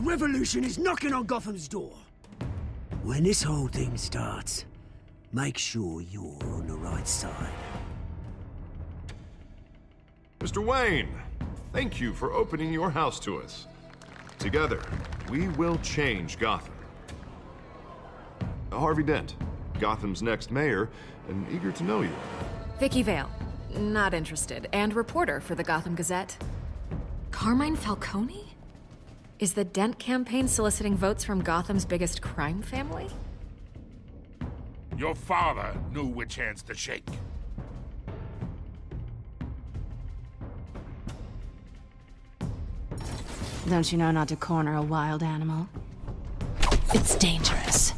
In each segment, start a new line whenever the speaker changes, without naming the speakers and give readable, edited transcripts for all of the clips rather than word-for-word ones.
revolution is knocking on Gotham's door. When this whole thing starts, make sure you're on the right side.
Mr. Wayne, thank you for opening your house to us. Together, we will change Gotham. Harvey Dent, Gotham's next mayor, and eager to know you.
Vicky Vale, not interested, and reporter for the Gotham Gazette. Carmine Falcone? Is the Dent campaign soliciting votes from Gotham's biggest crime family?
Your father knew which hands to shake.
Don't you know not to corner a wild animal? It's dangerous.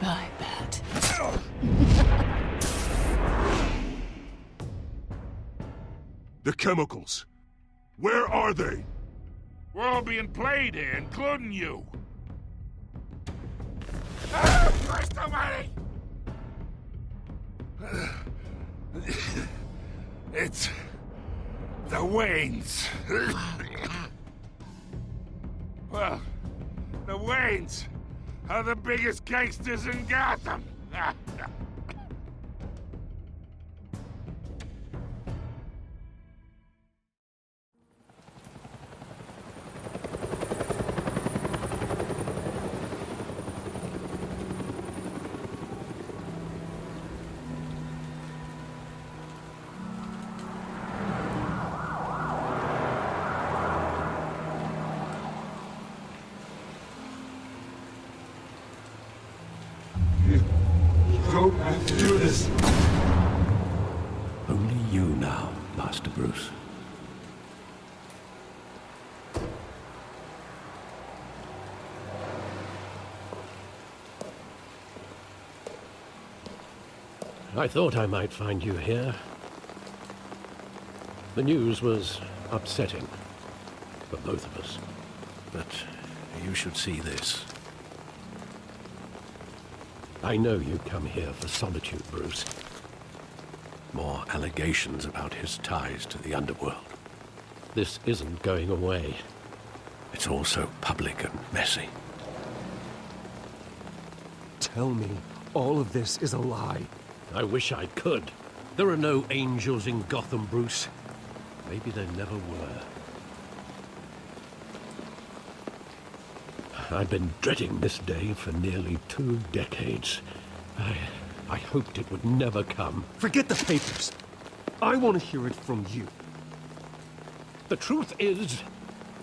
I bet.
The chemicals. Where are they?
We're all being played here, including you. Christ almighty! It's the Waynes. Well, the Waynes are the biggest gangsters in Gotham.
Don't have to do this.
Only you now, Master Bruce. I thought I might find you here. The news was upsetting for both of us. But you should see this. I know you come here for solitude, Bruce. More allegations about his ties to the underworld. This isn't going away. It's all so public and messy.
Tell me all of this is a lie.
I wish I could. There are no angels in Gotham, Bruce. Maybe there never were. I've been dreading this day for nearly 2 decades. I hoped it would never come.
Forget the papers. I want to hear it from you.
The truth is,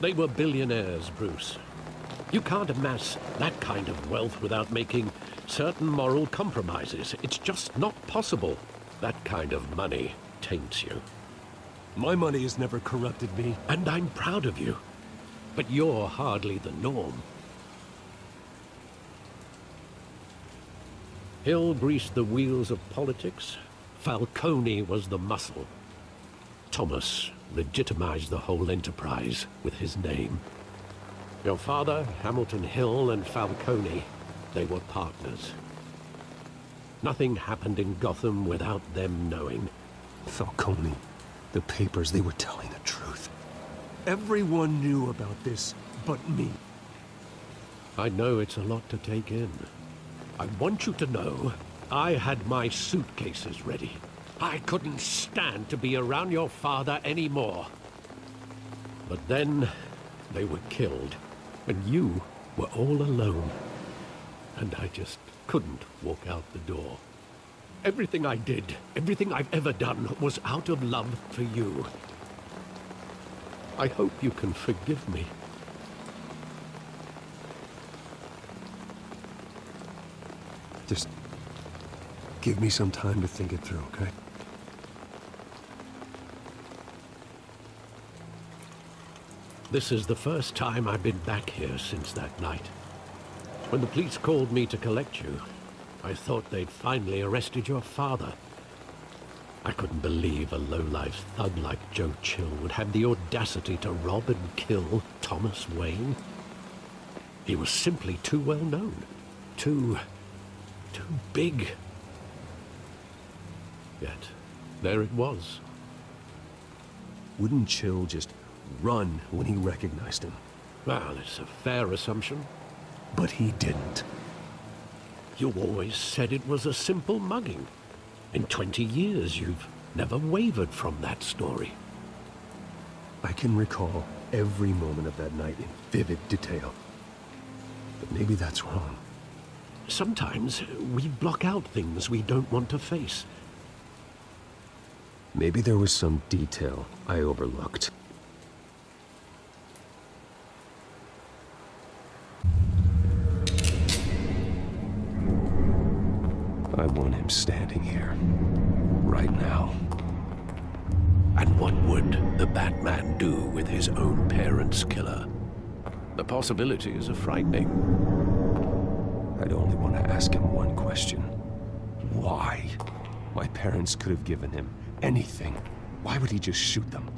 they were billionaires, Bruce. You can't amass that kind of wealth without making certain moral compromises. It's just not possible. That kind of money taints you.
My money has never corrupted me.
And I'm proud of you. But you're hardly the norm. Hill greased the wheels of politics. Falcone was the muscle. Thomas legitimized the whole enterprise with his name. Your father, Hamilton Hill, and Falcone, they were partners. Nothing happened in Gotham without them knowing.
Falcone, the papers, they were telling the truth. Everyone knew about this but me.
I know it's a lot to take in. I want you to know, I had my suitcases ready. I couldn't stand to be around your father anymore. But then, they were killed, and you were all alone. And I just couldn't walk out the door. Everything I did, everything I've ever done, was out of love for you. I hope you can forgive me.
Just give me some time to think it through, okay?
This is the first time I've been back here since that night. When the police called me to collect you, I thought they'd finally arrested your father. I couldn't believe a low-life thug like Joe Chill would have the audacity to rob and kill Thomas Wayne. He was simply too well known. Too big. Yet, there it was.
Wouldn't Chill just run when he recognized him?
Well, it's a fair assumption.
But he didn't.
You always said it was a simple mugging. In 20 years, you've never wavered from that story.
I can recall every moment of that night in vivid detail. But maybe that's wrong.
Sometimes we block out things we don't want to face.
Maybe there was some detail I overlooked. I want him standing here, right now.
And what would the Batman do with his own parents' killer? The possibilities are frightening.
I'd only want to ask him one question. Why? My parents could have given him anything. Why would he just shoot them?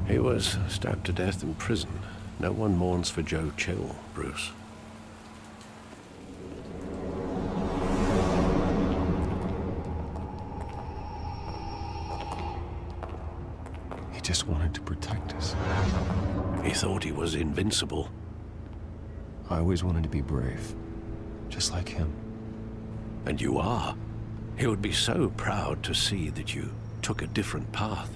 He was stabbed to death in prison. No one mourns for Joe Chill, Bruce.
He just wanted to protect us.
He thought he was invincible.
I always wanted to be brave, just like him.
And you are. He would be so proud to see that you took a different path.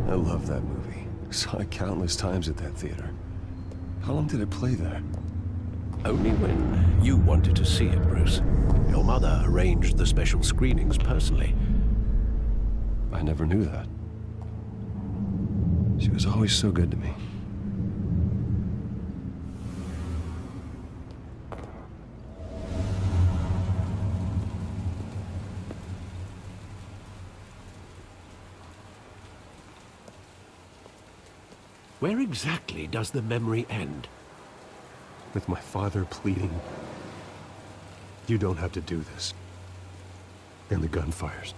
I love that movie. Saw it countless times at that theater. How long did it play there?
Only when you wanted to see it, Bruce. Your mother arranged the special screenings personally.
I never knew that. She was always so good to me.
Where exactly does the memory end?
With my father pleading, "You don't have to do this." And the gun fires.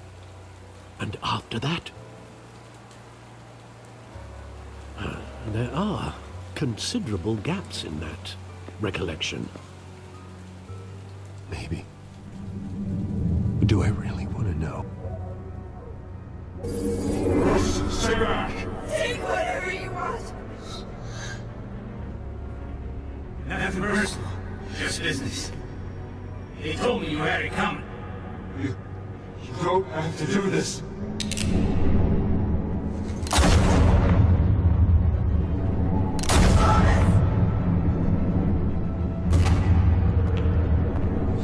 And after that? There are considerable gaps in that recollection.
Maybe. Do I really want to know?
Stay back!
Take whatever you want.
Nothing personal, just business. They told me you had it coming.
You don't have to do this.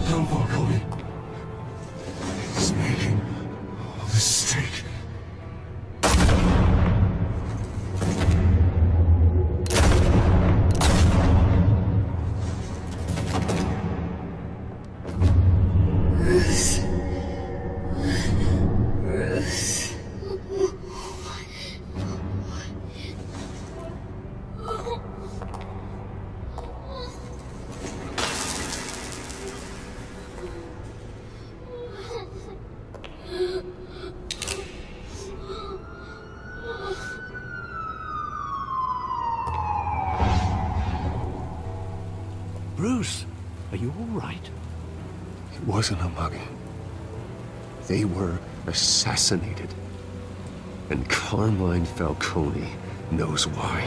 Don't follow me. He's making a mistake.
Bruce, are you all right?
It wasn't a mugging. They were assassinated. And Carmine Falcone knows why.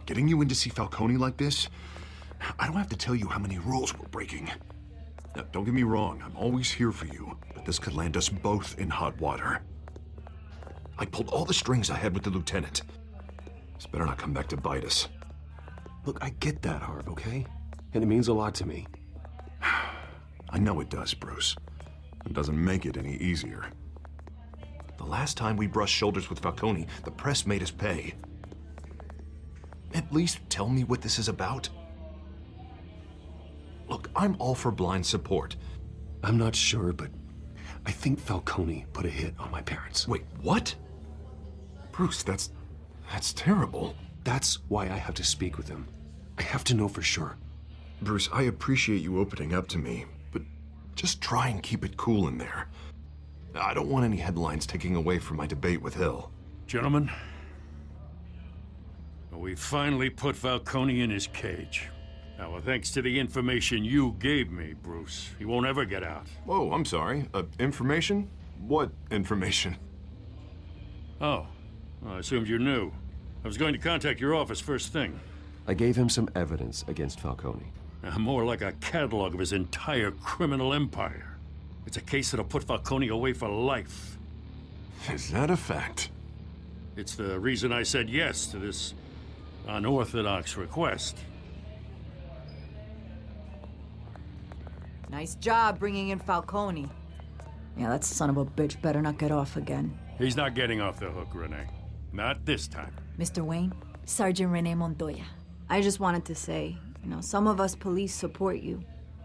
Getting you in to see Falcone like this, I don't have to tell you how many rules we're breaking. Now, don't get me wrong, I'm always here for you, but this could land us both in hot water. I pulled all the strings I had with the lieutenant. This better not come back to bite us.
Look, I get that, Harv, okay? And it means a lot to me.
I know it does, Bruce. It doesn't make it any easier. The last time we brushed shoulders with Falcone, the press made us pay. at least tell me what this is about? Look, I'm all for blind support.
I'm not sure, but I think Falcone put a hit on my parents.
Wait, what? Bruce, that's terrible.
That's why I have to speak with him. I have to know for sure.
Bruce, I appreciate you opening up to me, but just try and keep it cool in there. I don't want any headlines taking away from my debate with Hill.
Gentlemen, we finally put Falcone in his cage. Now, thanks to the information you gave me, Bruce, he won't ever get out.
Whoa, I'm sorry. Information? What information?
Oh, well, I assumed you knew. I was going to contact your office first thing.
I gave him some evidence against Falcone.
More like a catalog of his entire criminal empire. It's a case that'll put Falcone away for life.
Is that a fact?
It's the reason I said yes to this unorthodox request.
Nice job bringing in Falcone. Yeah, that son of a bitch better not get off again.
He's not getting off the hook, Renee. Not this time.
Mr. Wayne, Sergeant Renee Montoya. I just wanted to say, some of us police support you,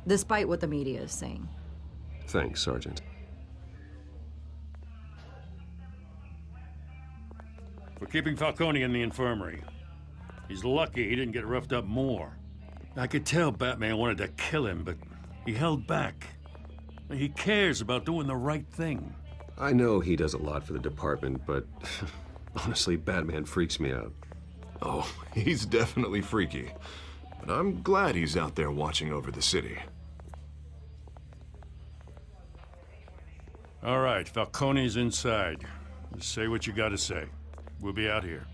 despite what the media is saying.
Thanks, Sergeant.
We're keeping Falcone in the infirmary. He's lucky he didn't get roughed up more. I could tell Batman wanted to kill him, but he held back. He cares about doing the right thing.
I know he does a lot for the department, but honestly, Batman freaks me out.
Oh, he's definitely freaky. But I'm glad he's out there watching over the city.
All right, Falcone's inside. Just say what you gotta say. We'll be out here.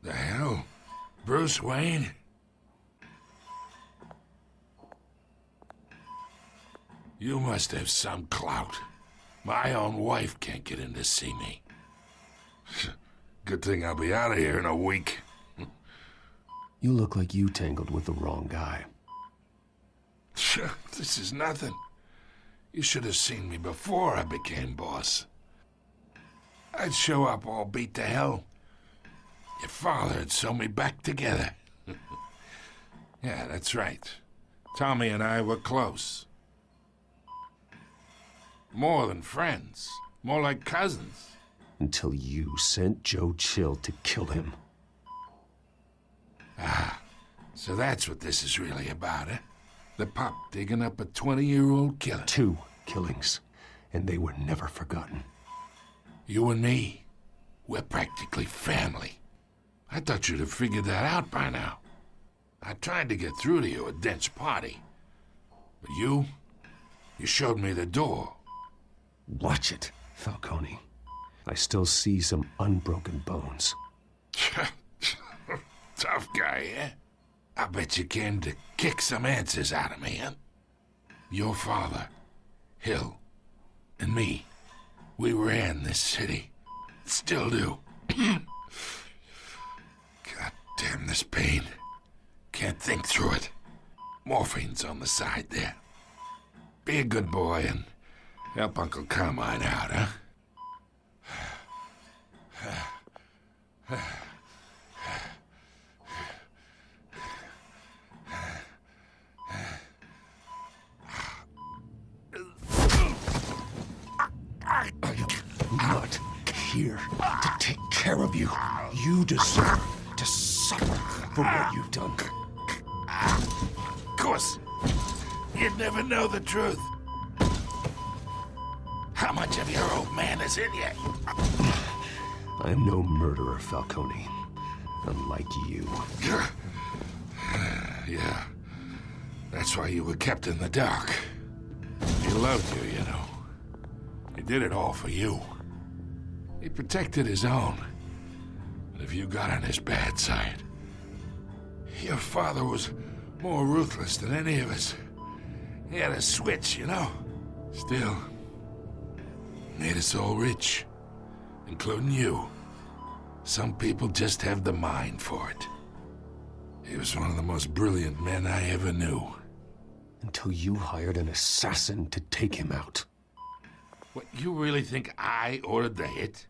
The hell? Bruce Wayne? You must have some clout. My own wife can't get in to see me. Good thing I'll be out of here in a week.
You look like you tangled with the wrong guy.
This is nothing. You should have seen me before I became boss. I'd show up all beat to hell. Your father had sewn me back together. Yeah, that's right. Tommy and I were close. More than friends. More like cousins.
Until you sent Joe Chill to kill him.
Ah, so that's what this is really about, eh? The pup digging up a 20-year-old killer.
2 killings, and they were never forgotten.
You and me, we're practically family. I thought you'd have figured that out by now. I tried to get through to you at Dent's party. But you showed me the door.
Watch it, Falcone. I still see some unbroken bones.
Tough guy, eh? I bet you came to kick some answers out of me, huh? Your father, Hill, and me, we ran this city. Still do. God damn this pain. Can't think through it. Morphine's on the side there. Be a good boy and help Uncle Carmine out, huh?
I'm not here to take care of you. You deserve to suffer for what you've done.
Of course. You'd never know the truth. How much of your old man is in you?
I am no murderer, Falcone. Unlike you.
Yeah. That's why you were kept in the dark. He loved you, you know. He did it all for you. He protected his own. But if you got on his bad side, Your father was more ruthless than any of us. He had a switch, you know? Still, made us all rich, including you. Some people just have the mind for it. He was one of the most brilliant men I ever knew.
Until you hired an assassin to take him out.
What, you really think I ordered the hit?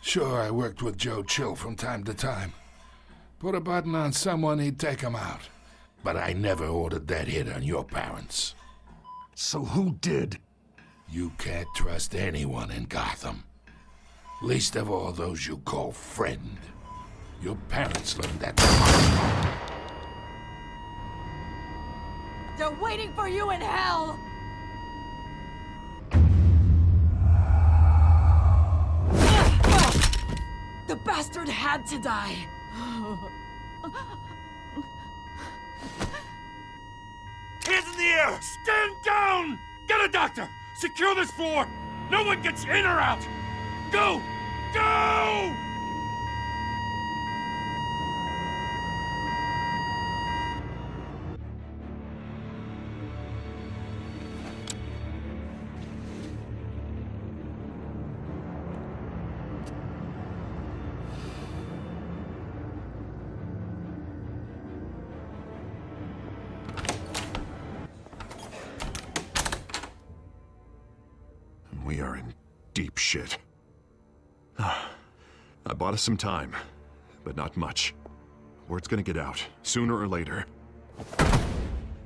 Sure, I worked with Joe Chill from time to time. Put a button on someone, he'd take him out. But I never ordered that hit on your parents.
So who did?
You can't trust anyone in Gotham. Least of all those you call friend. Your parents learned that.
They're waiting for you in hell! The bastard had to die!
Hands in the air! Stand down! Get a doctor! Secure this floor! No one gets in or out! Go! Go!
We are in deep shit. I bought us some time, but not much. Word's gonna get out, sooner or later.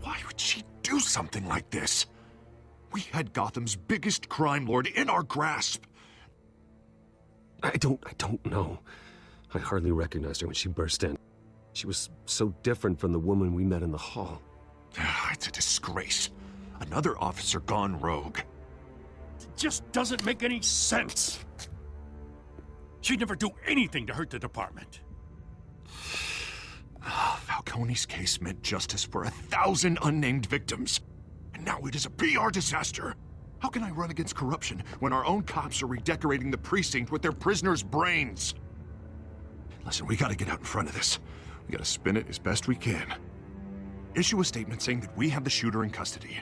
Why would she do something like this? We had Gotham's biggest crime lord in our grasp.
I don't know. I hardly recognized her when she burst in. She was so different from the woman we met in the hall.
It's a disgrace. Another officer gone rogue.
It just doesn't make any sense. She'd never do anything to hurt the department.
Falcone's case meant justice for 1,000 unnamed victims. And now it is a PR disaster. How can I run against corruption when our own cops are redecorating the precinct with their prisoners' brains? Listen, we gotta get out in front of this. We gotta spin it as best we can. Issue a statement saying that we have the shooter in custody.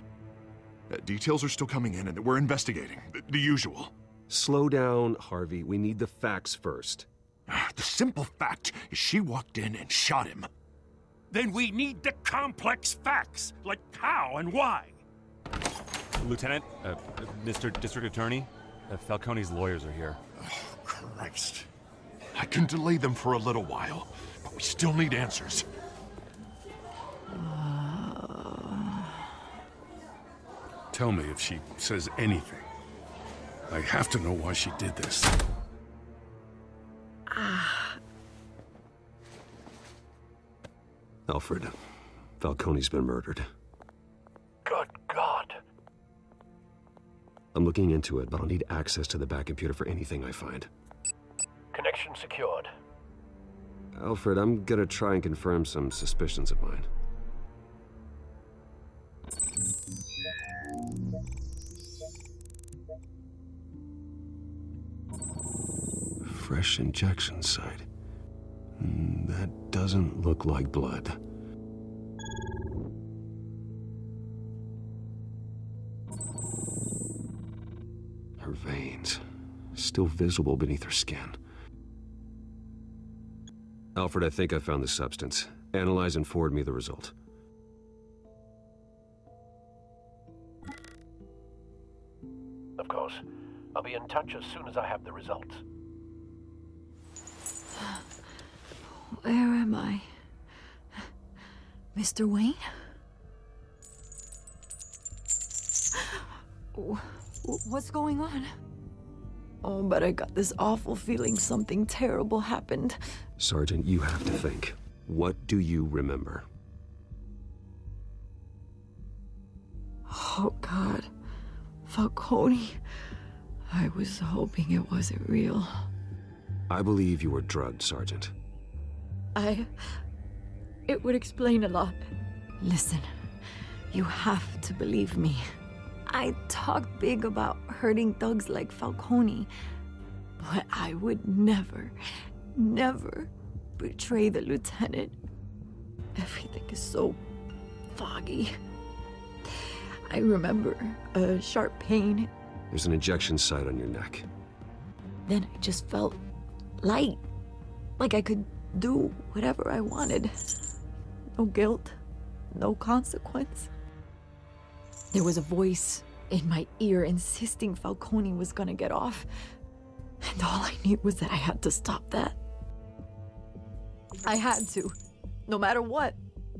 Details are still coming in and that we're investigating. The usual.
Slow down, Harvey. We need the facts first.
The simple fact is she walked in and shot him.
Then we need the complex facts, like how and why.
Lieutenant, Mr. District Attorney, Falcone's lawyers are here.
Oh, Christ. I can delay them for a little while, but we still need answers.
Tell me if she says anything. I have to know why she did this.
Alfred, Falcone's been murdered.
Good God.
I'm looking into it, but I'll need access to the back computer for anything I find.
Connection secured.
Alfred, I'm gonna try and confirm some suspicions of mine. Fresh injection site. That doesn't look like blood. Her veins, still visible beneath her skin. Alfred, I think I found the substance. Analyze and forward me the result.
Of course. I'll be in touch as soon as I have the results.
Where am I? Mr. Wayne? What's going on? Oh, but I got this awful feeling something terrible happened.
Sergeant, you have to think. What do you remember?
Oh, God. Falcone. I was hoping it wasn't real.
I believe you were drugged, Sergeant.
It would explain a lot. Listen, you have to believe me. I talk big about hurting thugs like Falcone, but I would never betray the lieutenant. Everything is so foggy. I remember a sharp pain.
There's an injection site on your neck.
Then I just felt light. Like I could do whatever I wanted. No guilt, no consequence. There was a voice in my ear insisting Falcone was gonna get off. And all I knew was that I had to stop that. I had to, no matter what.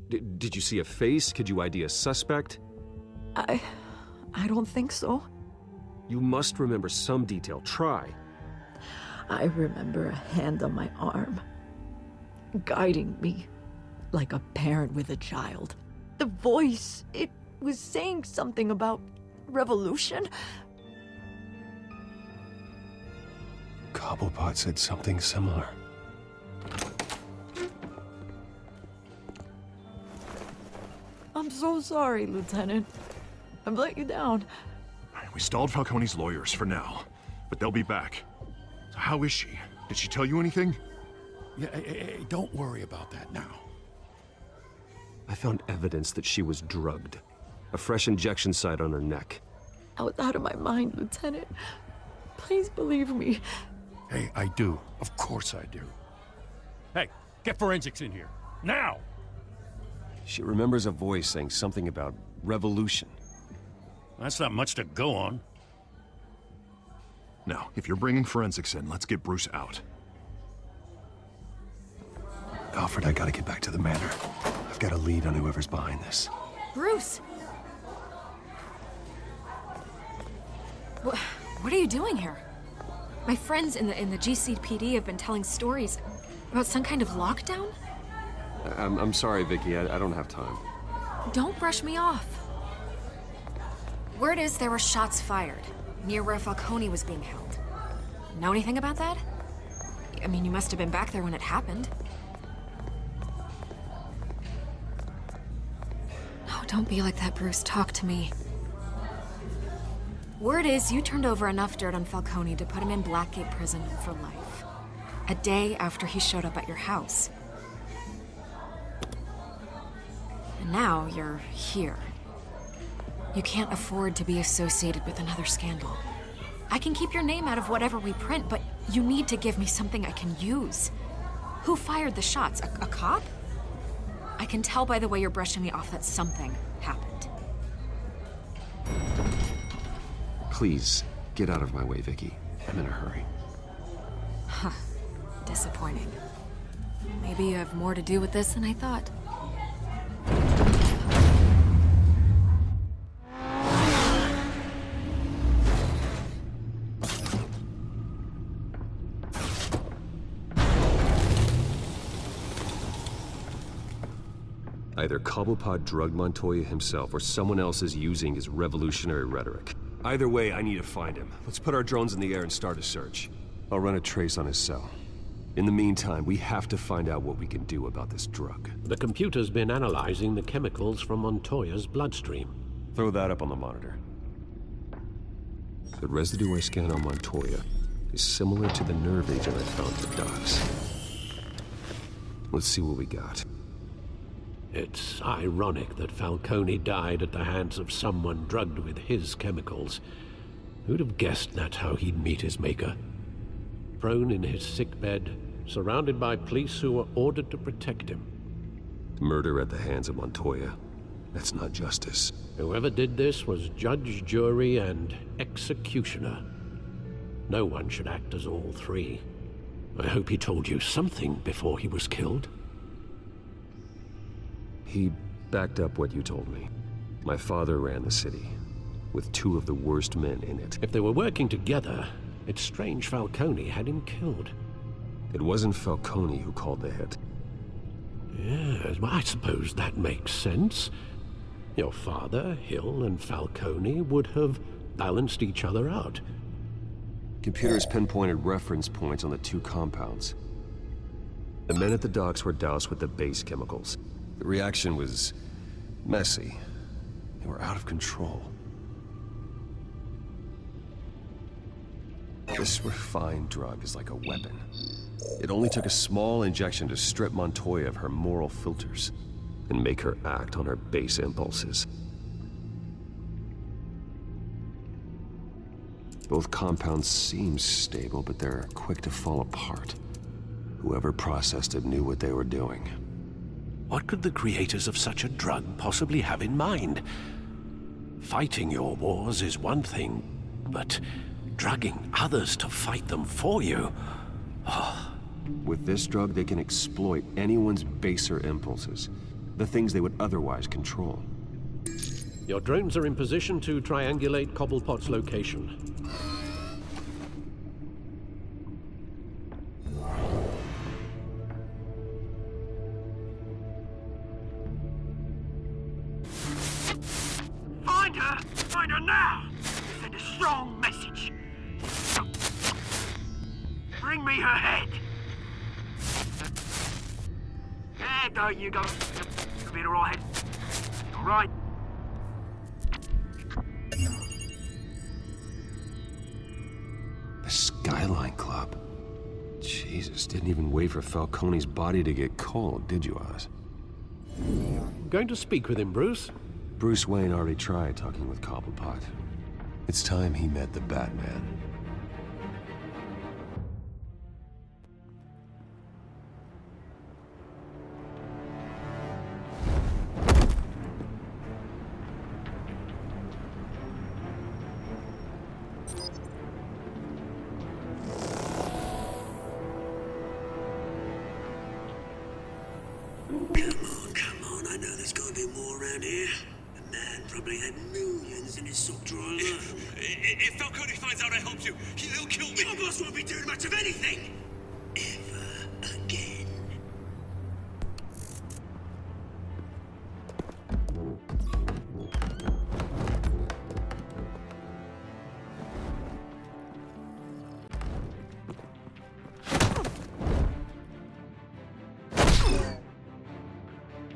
Did you see a face? Could you ID a suspect?
I don't think so.
You must remember some detail. Try.
I remember a hand on my arm, guiding me like a parent with a child. The voice, it was saying something about revolution.
Cobblepot said something similar.
I'm so sorry, Lieutenant. I've let you down.
We stalled Falcone's lawyers for now, but they'll be back. So how is she? Did she tell you anything?
Yeah, hey, don't worry about that now.
I found evidence that she was drugged. A fresh injection site on her neck.
I was out of my mind, Lieutenant. Please believe me.
Hey, I do. Of course I do. Hey, get forensics in here. Now!
She remembers a voice saying something about revolution.
That's not much to go on.
Now, if you're bringing forensics in, let's get Bruce out.
Alfred, I gotta get back to the manor. I've got a lead on whoever's behind this.
Bruce! What are you doing here? My friends in the GCPD have been telling stories about some kind of lockdown?
I'm sorry, Vicky. I don't have time.
Don't brush me off. Word is there were shots fired near where Falcone was being held. Know anything about that? I mean, you must have been back there when it happened. No, don't be like that, Bruce. Talk to me. Word is you turned over enough dirt on Falcone to put him in Blackgate Prison for life. A day after he showed up at your house. And now you're here. You can't afford to be associated with another scandal. I can keep your name out of whatever we print, but you need to give me something I can use. Who fired the shots? A cop? I can tell by the way you're brushing me off that something happened.
Please, get out of my way, Vicky. I'm in a hurry.
Huh. Disappointing. Maybe you have more to do with this than I thought.
Either Cobblepot drugged Montoya himself, or someone else is using his revolutionary rhetoric. Either way, I need to find him. Let's put our drones in the air and start a search. I'll run a trace on his cell. In the meantime, we have to find out what we can do about this drug.
The computer's been analyzing the chemicals from Montoya's bloodstream.
Throw that up on the monitor. The residue I scanned on Montoya is similar to the nerve agent I found at Doc's. Let's see what we got.
It's ironic that Falcone died at the hands of someone drugged with his chemicals. Who'd have guessed that's how he'd meet his maker? Prone in his sickbed, surrounded by police who were ordered to protect him.
Murder at the hands of Montoya. That's not justice.
Whoever did this was judge, jury, and executioner. No one should act as all three. I hope he told you something before he was killed.
He backed up what you told me. My father ran the city, with two of the worst men in it.
If they were working together, it's strange Falcone had him killed.
It wasn't Falcone who called the hit.
Yes, well, I suppose that makes sense. Your father, Hill, and Falcone would have balanced each other out.
Computers pinpointed reference points on the two compounds. The men at the docks were doused with the base chemicals. The reaction was messy. They were out of control. This refined drug is like a weapon. It only took a small injection to strip Montoya of her moral filters. and make her act on her base impulses. Both compounds seem stable, but they're quick to fall apart. Whoever processed it knew what they were doing.
What could the creators of such a drug possibly have in mind? Fighting your wars is one thing, but drugging others to fight them for you?
With this drug, they can exploit anyone's baser impulses, the things they would otherwise control.
Your drones are in position to triangulate Cobblepot's location.
Find her! Find her now! Send a strong message. Bring me her head. Yeah, don't you go. You'll be alright. Alright.
The Skyline Club. Jesus, didn't even wait for Falcone's body to get cold, did you, Oz?
Going to speak with him, Bruce?
Bruce Wayne already tried talking with Cobblepot. It's time he met the Batman.
Come on, I know there's gotta be more around here. The man probably had millions in his sock drawer alone.
If Falcone finds out I helped you, he'll kill me.
Your boss won't be doing much of anything! Ever again.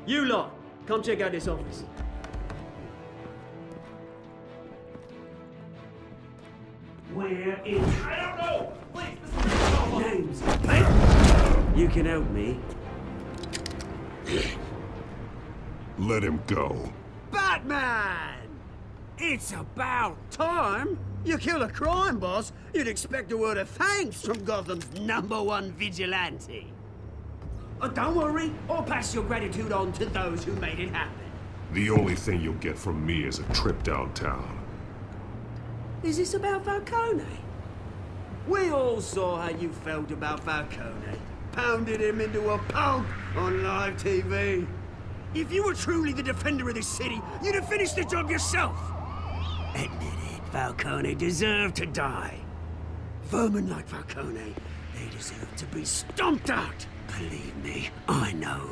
You lot, come check out this office.
Where is...
I don't know! Please, Mr.
Name's... You can help me.
Let him go.
Batman! It's about time. You kill a crime boss, you'd expect a word of thanks from Gotham's #1 vigilante. Oh, don't worry, I'll pass your gratitude on to those who made it happen.
The only thing you'll get from me is a trip downtown.
Is this about Falcone? We all saw how you felt about Falcone. Pounded him into a pulp on live TV. If you were truly the defender of this city, you'd have finished the job yourself. Admit it, Falcone deserved to die. Vermin like Falcone, they deserve to be stomped out. Believe me, I know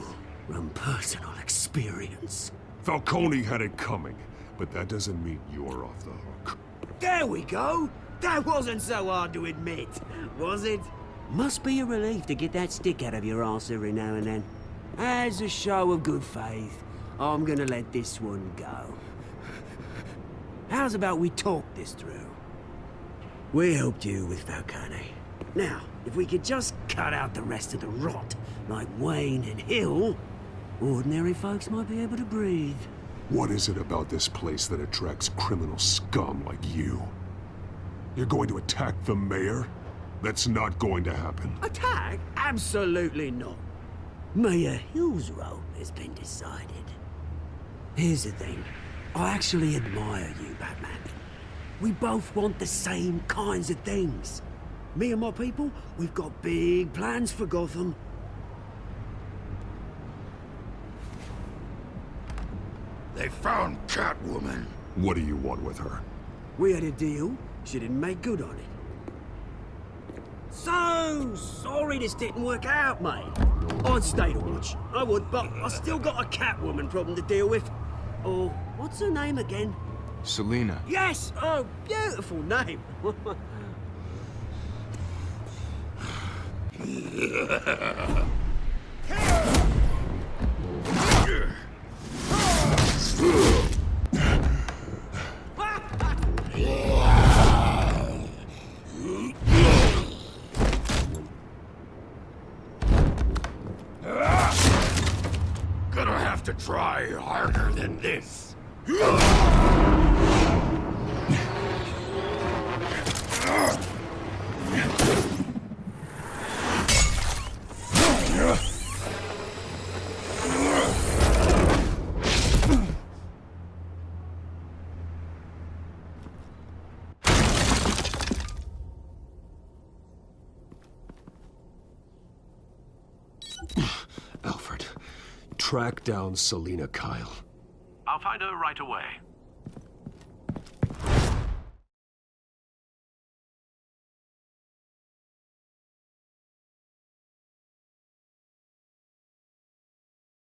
from personal experience.
Falcone had it coming, but that doesn't mean you're off the hook.
There we go. That wasn't so hard to admit, was it? Must be a relief to get that stick out of your arse every now and then. As a show of good faith, I'm gonna let this one go. How's about we talk this through? We helped you with Falcone. Now, if we could just cut out the rest of the rot, like Wayne and Hill, ordinary folks might be able to breathe.
What is it about this place that attracts criminal scum like you? You're going to attack the mayor? That's not going to happen.
Attack? Absolutely not. Mayor Hill's role has been decided. Here's the thing. I actually admire you, Batman. We both want the same kinds of things. Me and my people, we've got big plans for Gotham.
They found Catwoman.
What do you want with her?
We had a deal. She didn't make good on it. So sorry this didn't work out, mate. I'd stay to watch. I would, but I still got a Catwoman problem to deal with. Oh, what's her name again?
Selina.
Yes! Oh, beautiful name.
Gonna have to try harder than this.
Alfred, track down Selina Kyle.
I'll find her right away.